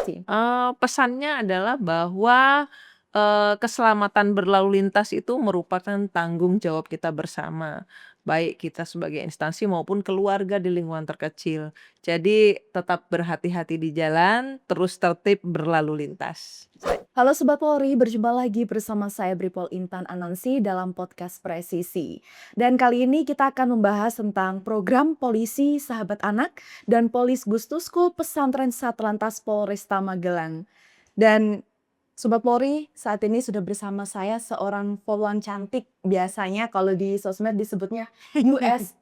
pasti. Pesannya adalah bahwa, keselamatan berlalu lintas itu merupakan tanggung jawab kita bersama, baik kita sebagai instansi maupun keluarga di lingkungan terkecil. Jadi tetap berhati-hati di jalan, terus tertib berlalu lintas. Halo Sobat Polri, berjumpa lagi bersama saya Bripol Intan Anansi dalam podcast Presisi. Dan kali ini kita akan membahas tentang program Polisi Sahabat Anak dan Polis Gustusku Pesantren Satlantas Polresta Magelang. Dan Sobat Polri, saat ini sudah bersama saya seorang poluan cantik. Biasanya kalau di sosmed disebutnya UST.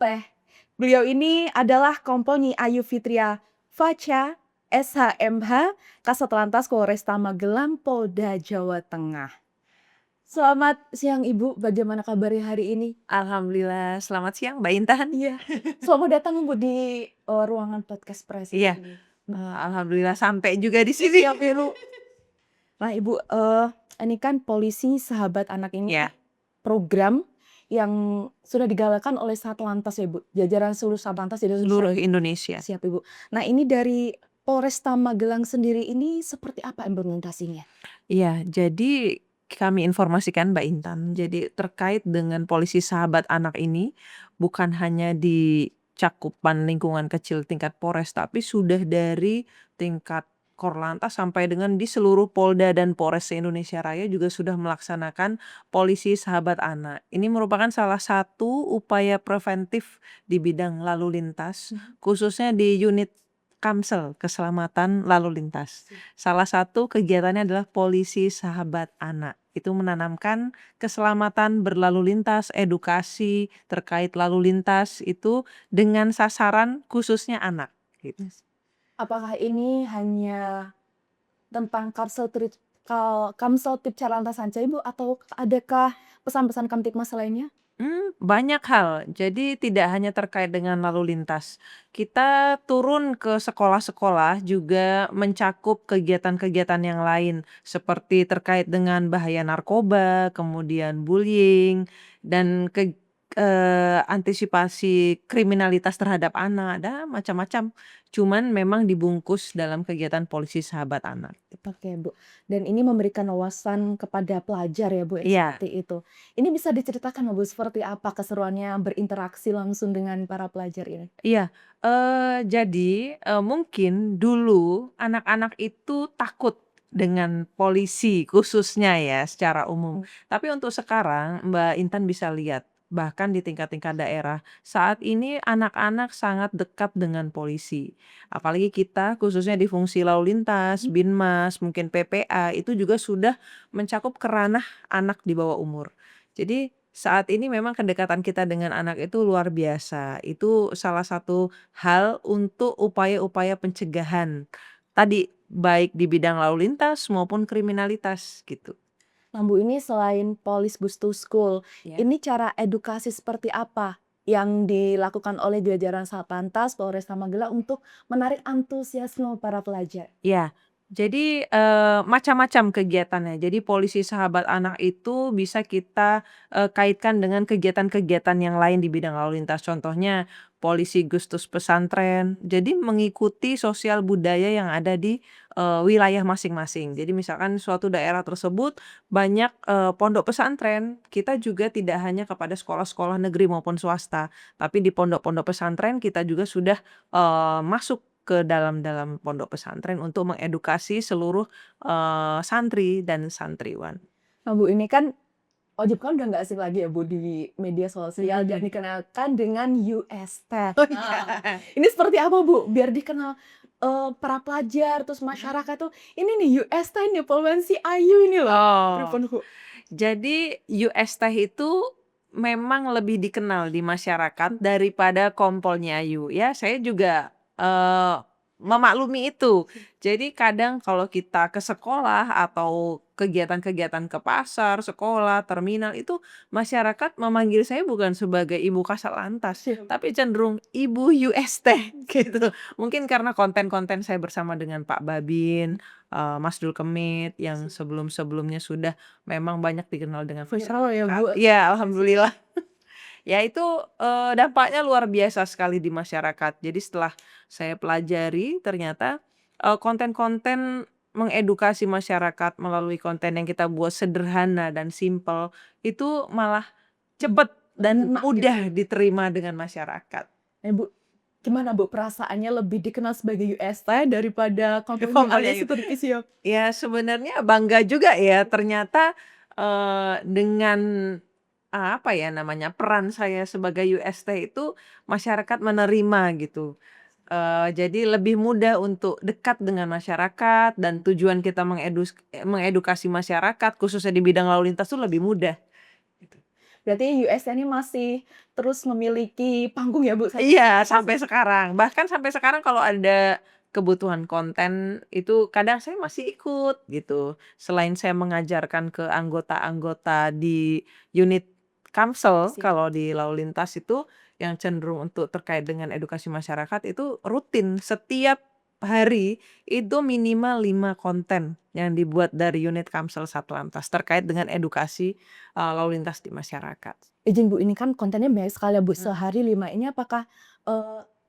Beliau ini adalah Kompol Nyi Ayu Fitria Faca, SHMH, Kasat Lantas Polresta Magelang, Polda Jawa Tengah. Selamat siang Ibu, bagaimana kabarnya hari ini? Alhamdulillah, selamat siang Mbak Intan. Iya, selamat datang Ibu di ruangan podcast Presisi. Iya, alhamdulillah sampai juga di sini. Siap Ibu. Nah Ibu, ini kan Polisi Sahabat Anak ini Ya, program yang sudah digalakan oleh Satlantas ya Bu, jajaran seluruh Satlantas di seluruh Indonesia. Siap Ibu. Nah ini dari Polresta Magelang sendiri ini seperti apa implementasinya? Iya, jadi kami informasikan Mbak Intan, jadi terkait dengan Polisi Sahabat Anak ini, bukan hanya di cakupan lingkungan kecil tingkat Polres, tapi sudah dari tingkat Korlantas sampai dengan di seluruh Polda dan Polres se-Indonesia Raya juga sudah melaksanakan Polisi Sahabat Anak. Ini merupakan salah satu upaya preventif di bidang lalu lintas, khususnya di unit Kamsel, Keselamatan Lalu Lintas. Salah satu kegiatannya adalah Polisi Sahabat Anak. Itu menanamkan keselamatan berlalu lintas, edukasi terkait lalu lintas itu dengan sasaran khususnya anak, gitu. Apakah ini hanya tentang Kamseltip Carlantas saja Ibu atau adakah pesan-pesan Kamtipmas lainnya? Banyak hal. Jadi tidak hanya terkait dengan lalu lintas. Kita turun ke sekolah-sekolah juga mencakup kegiatan-kegiatan yang lain seperti terkait dengan bahaya narkoba, kemudian bullying, dan antisipasi kriminalitas terhadap anak, ada macam-macam. Cuman memang dibungkus dalam kegiatan Polisi Sahabat Anak. Oke Bu, dan ini memberikan wawasan kepada pelajar ya Bu ya, Iya. seperti itu. Ini bisa diceritakan Bu seperti apa keseruannya berinteraksi langsung dengan para pelajar ini? Iya, jadi, mungkin dulu anak-anak itu takut dengan polisi khususnya ya secara umum. Tapi untuk sekarang Mbak Intan bisa lihat, bahkan di tingkat-tingkat daerah, saat ini anak-anak sangat dekat dengan polisi. Apalagi kita khususnya di fungsi lalu lintas, Binmas, mungkin PPA, itu juga sudah mencakup ke ranah anak di bawah umur. Jadi saat ini memang kedekatan kita dengan anak itu luar biasa. Itu salah satu hal untuk upaya-upaya pencegahan. Tadi, baik di bidang lalu lintas maupun kriminalitas, gitu. Nah Bu, ini selain Polis Bus to School, Ya. ini cara edukasi seperti apa yang dilakukan oleh jajaran Satlantas Polresta Magelang untuk menarik antusiasme para pelajar? Ya, jadi, macam-macam kegiatannya. Jadi Polisi Sahabat Anak itu bisa kita, kaitkan dengan kegiatan-kegiatan yang lain di bidang lalu lintas. Contohnya Polisi Gustus Pesantren, jadi mengikuti sosial budaya yang ada di, wilayah masing-masing. Jadi misalkan suatu daerah tersebut banyak, pondok pesantren, kita juga tidak hanya kepada sekolah-sekolah negeri maupun swasta, tapi di pondok-pondok pesantren kita juga sudah, masuk ke dalam pondok pesantren untuk mengedukasi seluruh, santri dan santriwan. Nah Bu, ini kan ojib kan udah nggak asing lagi ya Bu di media sosial dan dikenalkan dengan UST. Ini seperti apa Bu? Biar dikenal para pelajar terus masyarakat tuh ini nih UST nih Poluan si Ayu ini loh. Oh, Pripun Bu? jadi US Teh itu memang lebih dikenal di masyarakat daripada Kompolnya Ayu ya. Saya juga, memaklumi itu. Jadi kadang kalau kita ke sekolah atau kegiatan-kegiatan ke pasar, sekolah, terminal, itu masyarakat memanggil saya bukan sebagai Ibu Kasat Lantas, tapi cenderung Ibu US Teh gitu. Mungkin karena konten-konten saya bersama dengan Pak Babin, Mas Dul Kemit yang sebelum-sebelumnya sudah memang banyak dikenal dengan Viral ya Bu? iya, alhamdulillah. Ya itu, dampaknya luar biasa sekali di masyarakat. Jadi setelah saya pelajari ternyata, konten-konten mengedukasi masyarakat melalui konten yang kita buat sederhana dan simpel, itu malah cepet dan Ngena gitu. mudah diterima dengan masyarakat. Bu, gimana Bu perasaannya lebih dikenal sebagai UST daripada company Komponen alias Supervisio? ya sebenarnya bangga juga ya ternyata, dengan, apa ya namanya, peran saya sebagai UST itu masyarakat menerima gitu. Jadi lebih mudah untuk dekat dengan masyarakat dan tujuan kita mengedukasi masyarakat khususnya di bidang lalu lintas tuh lebih mudah, gitu. Berarti UST ini masih terus memiliki panggung ya Bu? Iya, sampai sekarang. Bahkan sampai sekarang kalau ada kebutuhan konten itu kadang saya masih ikut gitu. Selain saya mengajarkan ke anggota-anggota di unit Kamsel, Siap. kalau di lalu lintas itu yang cenderung untuk terkait dengan edukasi masyarakat itu rutin setiap hari itu minimal 5 konten yang dibuat dari unit Kamsel Satlantas terkait dengan edukasi, lalu lintas di masyarakat. Izin Bu, ini kan kontennya banyak sekali ya Bu, Mhm. sehari 5 ini apakah,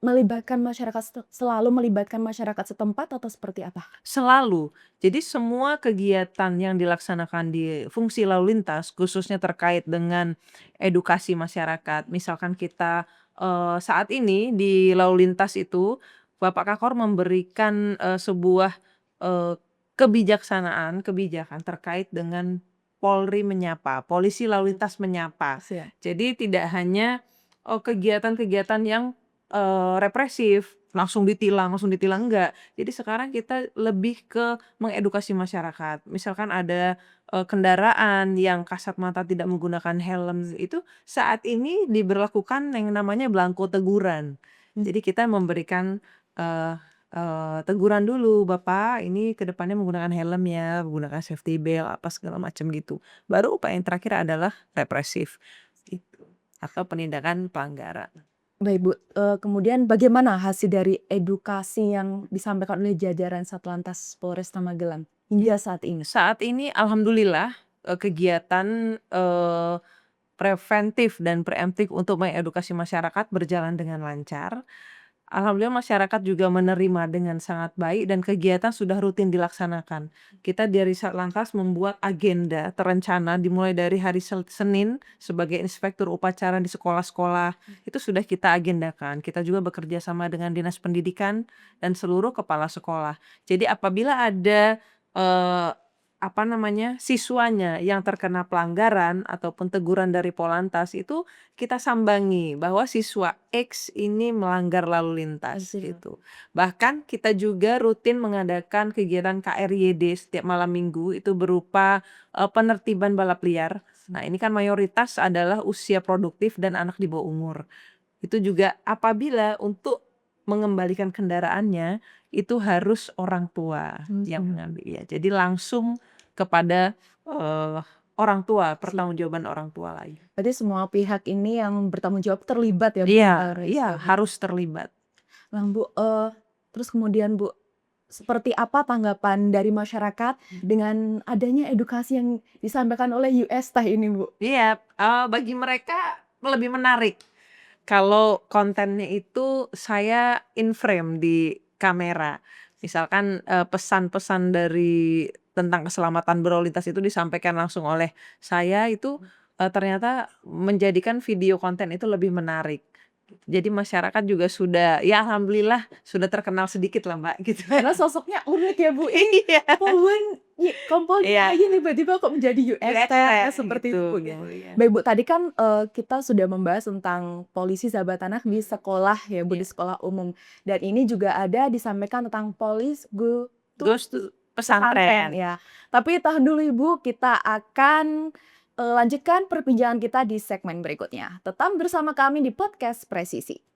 melibatkan masyarakat selalu melibatkan masyarakat setempat atau seperti apa? Selalu. Jadi semua kegiatan yang dilaksanakan di fungsi lalu lintas, khususnya terkait dengan edukasi masyarakat. Misalkan kita, saat ini di lalu lintas itu, Bapak Kakor memberikan, sebuah, eee, kebijakan terkait dengan Polri menyapa, polisi lalu lintas menyapa. Siap. Jadi tidak hanya, kegiatan-kegiatan yang, represif, langsung ditilang, enggak. Jadi sekarang kita lebih ke mengedukasi masyarakat. Misalkan ada, kendaraan yang kasat mata tidak menggunakan helm, itu saat ini diberlakukan yang namanya belangko teguran. Mmm. Jadi kita memberikan, eee teguran dulu, "Bapak ini ke depannya menggunakan helm ya, menggunakan safety belt," apa segala macam gitu. Baru upaya yang terakhir adalah represif, gitu, atau penindakan pelanggaran. Baik Bu, kemudian bagaimana hasil dari edukasi yang disampaikan oleh jajaran Satlantas Polresta Magelang hingga saat ini? Saat ini alhamdulillah, kegiatan, preventif dan preemptif untuk mengedukasi masyarakat berjalan dengan lancar. Alhamdulillah masyarakat juga menerima dengan sangat baik dan kegiatan sudah rutin dilaksanakan. Kita dari Satlantas membuat agenda terencana dimulai dari hari Senin sebagai inspektur upacara di sekolah-sekolah, itu sudah kita agendakan. Kita juga bekerja sama dengan Dinas Pendidikan dan seluruh kepala sekolah. Jadi apabila ada, eee, apa namanya, siswanya yang terkena pelanggaran ataupun teguran dari Polantas itu kita sambangi bahwa siswa X ini melanggar lalu lintas Siap. gitu. Bahkan kita juga rutin mengadakan kegiatan KRYD setiap malam minggu itu berupa, penertiban balap liar. Nah ini kan mayoritas adalah usia produktif dan anak di bawah umur. Itu juga apabila untuk mengembalikan kendaraannya itu harus orang tua yang mengambil ya. Jadi langsung kepada, orang tua, pertanggungjawaban orang tua lagi. Berarti semua pihak ini yang bertanggung jawab terlibat ya Bu, Iya iya Resta? harus terlibat. Nah Bu, terus kemudian Bu, seperti apa tanggapan dari masyarakat dengan adanya edukasi yang disampaikan oleh US Teh ini Bu? Iya, bagi mereka lebih menarik kalau kontennya itu saya in frame di kamera. Misalkan, pesan-pesan dari tentang keselamatan berlalu lintas itu disampaikan langsung oleh saya itu, ternyata menjadikan video konten itu lebih menarik. Jadi masyarakat juga sudah ya alhamdulillah sudah terkenal sedikit lah Mbak, gitu. Karena sosoknya unik ya Bu, ini Iya Kompolnya iya, aja tiba-tiba kok menjadi UST UST seperti gitu, itu ya. iya. Baik Bu, tadi kan, kita sudah membahas tentang polisi sahabat anak di sekolah ya Bu, di Iya. sekolah umum. Dan ini juga ada disampaikan tentang polis go to Goes to pesantren pesantren. ya. Tapi tahan dulu Ibu, kita akan, lanjutkan perbincangan kita di segmen berikutnya. Tetap bersama kami di podcast Presisi.